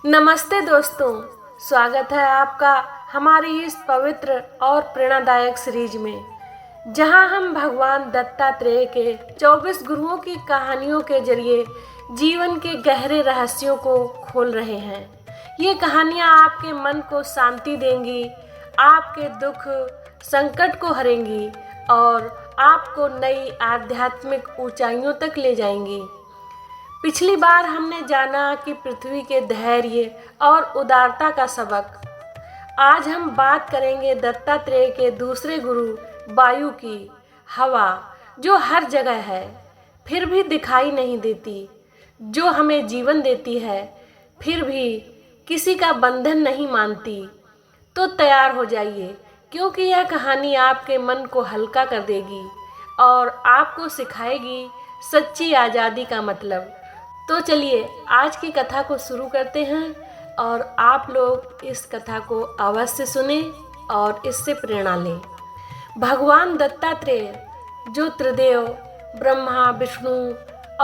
नमस्ते दोस्तों, स्वागत है आपका हमारी इस पवित्र और प्रेरणादायक सीरीज में, जहां हम भगवान दत्तात्रेय के 24 गुरुओं की कहानियों के जरिए जीवन के गहरे रहस्यों को खोल रहे हैं। ये कहानियां आपके मन को शांति देंगी, आपके दुख संकट को हरेंगी और आपको नई आध्यात्मिक ऊंचाइयों तक ले जाएंगी। पिछली बार हमने जाना कि पृथ्वी के धैर्य और उदारता का सबक। आज हम बात करेंगे दत्तात्रेय के दूसरे गुरु वायु की, हवा जो हर जगह है फिर भी दिखाई नहीं देती, जो हमें जीवन देती है फिर भी किसी का बंधन नहीं मानती। तो तैयार हो जाइए, क्योंकि यह कहानी आपके मन को हल्का कर देगी और आपको सिखाएगी सच्ची आज़ादी का मतलब। तो चलिए आज की कथा को शुरू करते हैं और आप लोग इस कथा को अवश्य सुने और इससे प्रेरणा लें। भगवान दत्तात्रेय जो त्रिदेव ब्रह्मा, विष्णु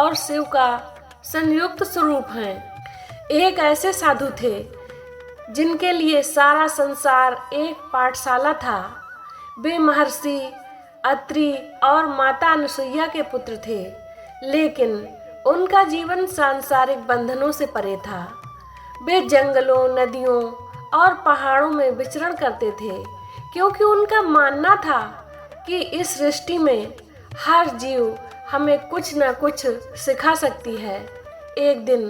और शिव का संयुक्त स्वरूप हैं, एक ऐसे साधु थे जिनके लिए सारा संसार एक पाठशाला था। वे महर्षि अत्रि और माता अनुसुईया के पुत्र थे, लेकिन उनका जीवन सांसारिक बंधनों से परे था। वे जंगलों, नदियों और पहाड़ों में विचरण करते थे, क्योंकि उनका मानना था कि इस सृष्टि में हर जीव हमें कुछ न कुछ सिखा सकती है। एक दिन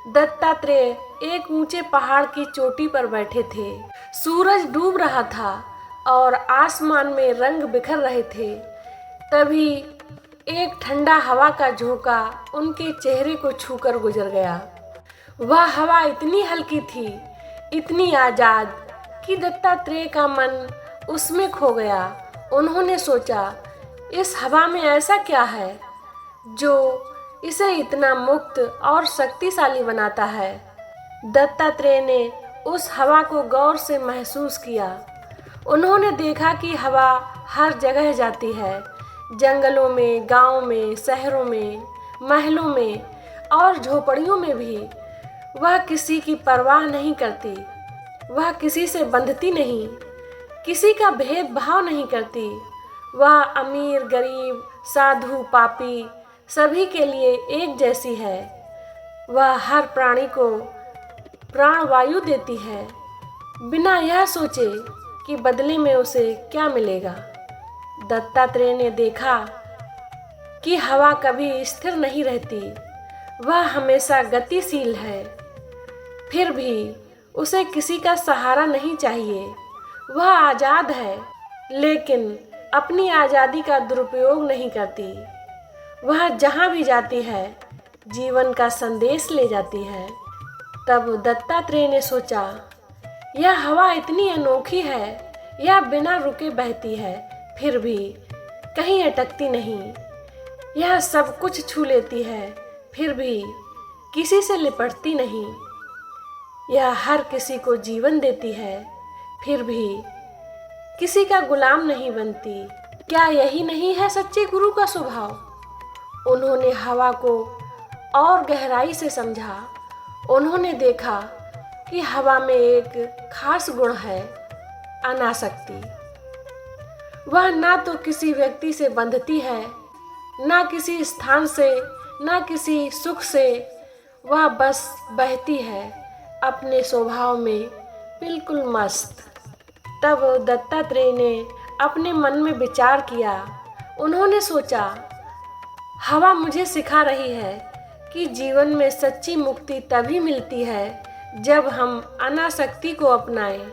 दत्तात्रेय एक ऊंचे पहाड़ की चोटी पर बैठे थे। सूरज डूब रहा था और आसमान में रंग बिखर रहे थे। तभी एक ठंडा हवा का झोंका उनके चेहरे को छूकर गुजर गया। वह हवा इतनी हल्की थी, इतनी आजाद कि दत्तात्रेय का मन उसमें खो गया। उन्होंने सोचा, इस हवा में ऐसा क्या है जो इसे इतना मुक्त और शक्तिशाली बनाता है। दत्तात्रेय ने उस हवा को गौर से महसूस किया। उन्होंने देखा कि हवा हर जगह जाती है, जंगलों में, गांवों में, शहरों में, महलों में और झोपड़ियों में भी। वह किसी की परवाह नहीं करती, वह किसी से बंधती नहीं, किसी का भेदभाव नहीं करती। वह अमीर, गरीब, साधु, पापी सभी के लिए एक जैसी है। वह हर प्राणी को प्राणवायु देती है, बिना यह सोचे कि बदले में उसे क्या मिलेगा। दत्तात्रेय ने देखा कि हवा कभी स्थिर नहीं रहती, वह हमेशा गतिशील है। फिर भी उसे किसी का सहारा नहीं चाहिए। वह आज़ाद है, लेकिन अपनी आज़ादी का दुरुपयोग नहीं करती। वह जहाँ भी जाती है जीवन का संदेश ले जाती है। तब दत्तात्रेय ने सोचा, यह हवा इतनी अनोखी है, यह बिना रुके बहती है, फिर भी कहीं अटकती नहीं। यह सब कुछ छू लेती है, फिर भी किसी से लिपटती नहीं। यह हर किसी को जीवन देती है, फिर भी किसी का गुलाम नहीं बनती। क्या यही नहीं है सच्चे गुरु का स्वभाव। उन्होंने हवा को और गहराई से समझा। उन्होंने देखा कि हवा में एक खास गुण है, अनासक्ति। वह ना तो किसी व्यक्ति से बंधती है, ना किसी स्थान से, ना किसी सुख से। वह बस बहती है, अपने स्वभाव में बिल्कुल मस्त। तब दत्तात्रेय ने अपने मन में विचार किया। उन्होंने सोचा, हवा मुझे सिखा रही है कि जीवन में सच्ची मुक्ति तभी मिलती है जब हम अनासक्ति को अपनाएं।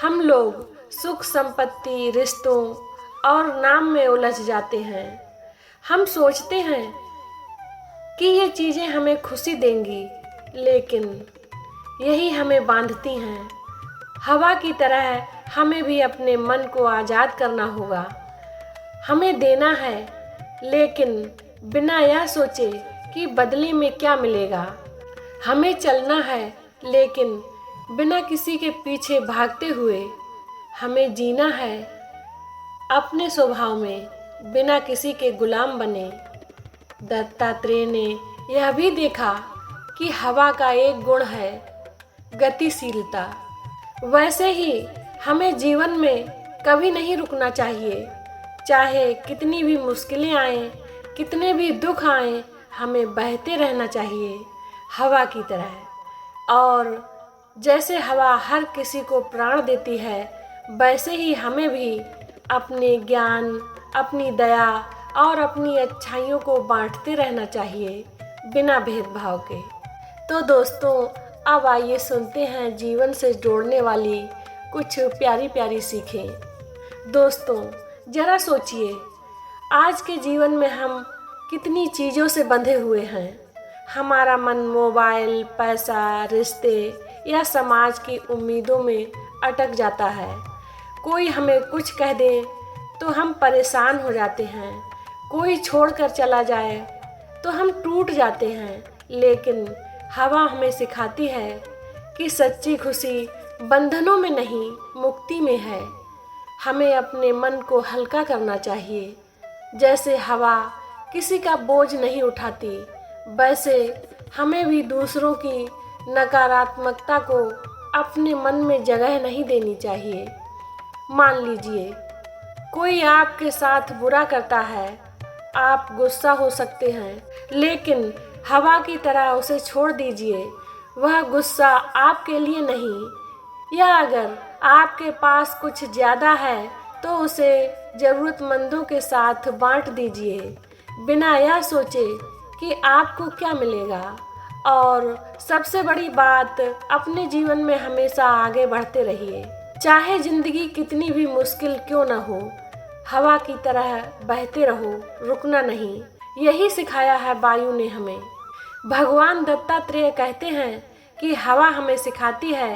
हम लोग सुख, संपत्ति, रिश्तों और नाम में उलझ जाते हैं। हम सोचते हैं कि ये चीज़ें हमें खुशी देंगी, लेकिन यही हमें बांधती हैं। हवा की तरह हमें भी अपने मन को आज़ाद करना होगा। हमें देना है, लेकिन बिना यह सोचे कि बदले में क्या मिलेगा। हमें चलना है, लेकिन बिना किसी के पीछे भागते हुए। हमें जीना है अपने स्वभाव में, बिना किसी के गुलाम बने। दत्तात्रेय ने यह भी देखा कि हवा का एक गुण है, गतिशीलता। वैसे ही हमें जीवन में कभी नहीं रुकना चाहिए। चाहे कितनी भी मुश्किलें आएं, कितने भी दुख आएं, हमें बहते रहना चाहिए हवा की तरह। और जैसे हवा हर किसी को प्राण देती है, वैसे ही हमें भी अपने ज्ञान, अपनी दया और अपनी अच्छाइयों को बांटते रहना चाहिए बिना भेदभाव के। तो दोस्तों, अब आइए सुनते हैं जीवन से जोड़ने वाली कुछ प्यारी प्यारी सीखें। दोस्तों, ज़रा सोचिए, आज के जीवन में हम कितनी चीज़ों से बंधे हुए हैं। हमारा मन मोबाइल, पैसा, रिश्ते या समाज की उम्मीदों में अटक जाता है। कोई हमें कुछ कह दे तो हम परेशान हो जाते हैं। कोई छोड़कर चला जाए तो हम टूट जाते हैं। लेकिन हवा हमें सिखाती है कि सच्ची खुशी बंधनों में नहीं, मुक्ति में है। हमें अपने मन को हल्का करना चाहिए। जैसे हवा किसी का बोझ नहीं उठाती, वैसे हमें भी दूसरों की नकारात्मकता को अपने मन में जगह नहीं देनी चाहिए। मान लीजिए, कोई आपके साथ बुरा करता है, आप गुस्सा हो सकते हैं, लेकिन हवा की तरह उसे छोड़ दीजिए। वह गुस्सा आपके लिए नहीं। या अगर आपके पास कुछ ज़्यादा है तो उसे ज़रूरतमंदों के साथ बांट दीजिए, बिना यह सोचे कि आपको क्या मिलेगा। और सबसे बड़ी बात, अपने जीवन में हमेशा आगे बढ़ते रहिए। चाहे ज़िंदगी कितनी भी मुश्किल क्यों न हो, हवा की तरह बहते रहो, रुकना नहीं। यही सिखाया है वायु ने हमें। भगवान दत्तात्रेय कहते हैं कि हवा हमें सिखाती है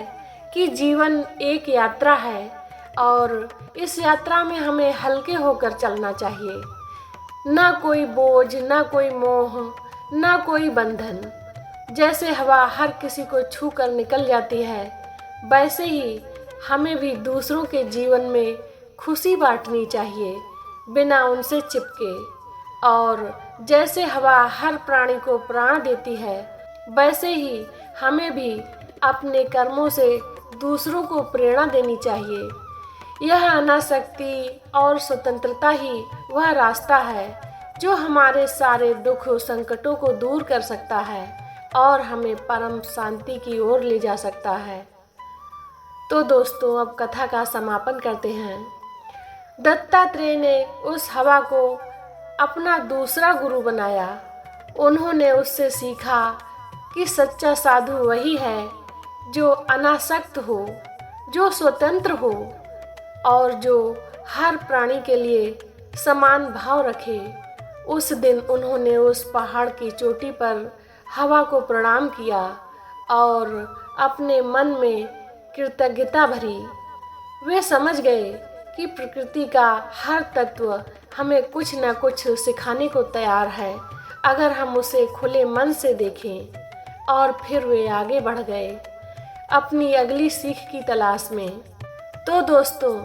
कि जीवन एक यात्रा है और इस यात्रा में हमें हल्के होकर चलना चाहिए। ना कोई बोझ, ना कोई मोह, ना कोई बंधन। जैसे हवा हर किसी को छू कर निकल जाती है, वैसे ही हमें भी दूसरों के जीवन में खुशी बांटनी चाहिए, बिना उनसे चिपके। और जैसे हवा हर प्राणी को प्राण देती है, वैसे ही हमें भी अपने कर्मों से दूसरों को प्रेरणा देनी चाहिए। यह अनासक्ति और स्वतंत्रता ही वह रास्ता है जो हमारे सारे दुख संकटों को दूर कर सकता है और हमें परम शांति की ओर ले जा सकता है। तो दोस्तों, अब कथा का समापन करते हैं। दत्तात्रेय ने उस हवा को अपना दूसरा गुरु बनाया। उन्होंने उससे सीखा कि सच्चा साधु वही है जो अनासक्त हो, जो स्वतंत्र हो और जो हर प्राणी के लिए समान भाव रखे। उस दिन उन्होंने उस पहाड़ की चोटी पर हवा को प्रणाम किया और अपने मन में कृतज्ञता भरी। वे समझ गए कि प्रकृति का हर तत्व हमें कुछ न कुछ सिखाने को तैयार है, अगर हम उसे खुले मन से देखें। और फिर वे आगे बढ़ गए अपनी अगली सीख की तलाश में। तो दोस्तों,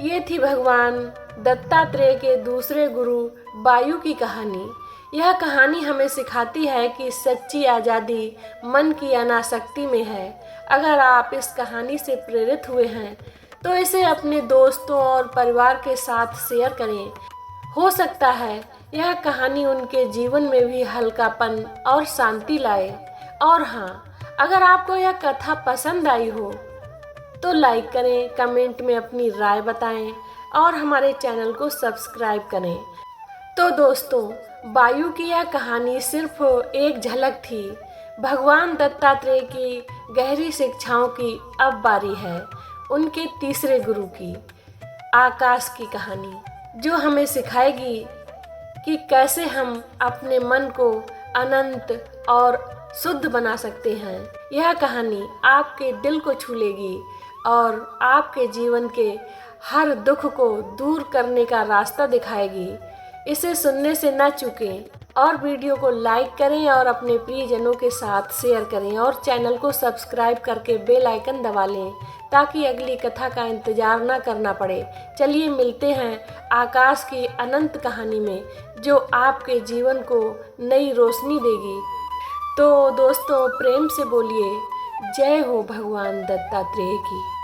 ये थी भगवान दत्तात्रेय के दूसरे गुरु वायु की कहानी। यह कहानी हमें सिखाती है कि सच्ची आज़ादी मन की अनासक्ति में है। अगर आप इस कहानी से प्रेरित हुए हैं तो इसे अपने दोस्तों और परिवार के साथ शेयर करें। हो सकता है यह कहानी उनके जीवन में भी हल्कापन और शांति लाए। और हाँ, अगर आपको यह कथा पसंद आई हो तो लाइक करें, कमेंट में अपनी राय बताएं और हमारे चैनल को सब्सक्राइब करें। तो दोस्तों, वायु की यह कहानी सिर्फ एक झलक थी। भगवान दत्तात्रेय की गहरी शिक्षाओं की अब बारी है उनके तीसरे गुरु की, आकाश की कहानी, जो हमें सिखाएगी कि कैसे हम अपने मन को अनंत और शुद्ध बना सकते हैं। यह कहानी आपके दिल को छू लेगी और आपके जीवन के हर दुख को दूर करने का रास्ता दिखाएगी। इसे सुनने से ना चूकें और वीडियो को लाइक करें और अपने प्रियजनों के साथ शेयर करें और चैनल को सब्सक्राइब करके बेल आइकन दबा लें ताकि अगली कथा का इंतज़ार ना करना पड़े। चलिए मिलते हैं आकाश की अनंत कहानी में, जो आपके जीवन को नई रोशनी देगी। तो दोस्तों, प्रेम से बोलिए जय हो भगवान दत्तात्रेय की।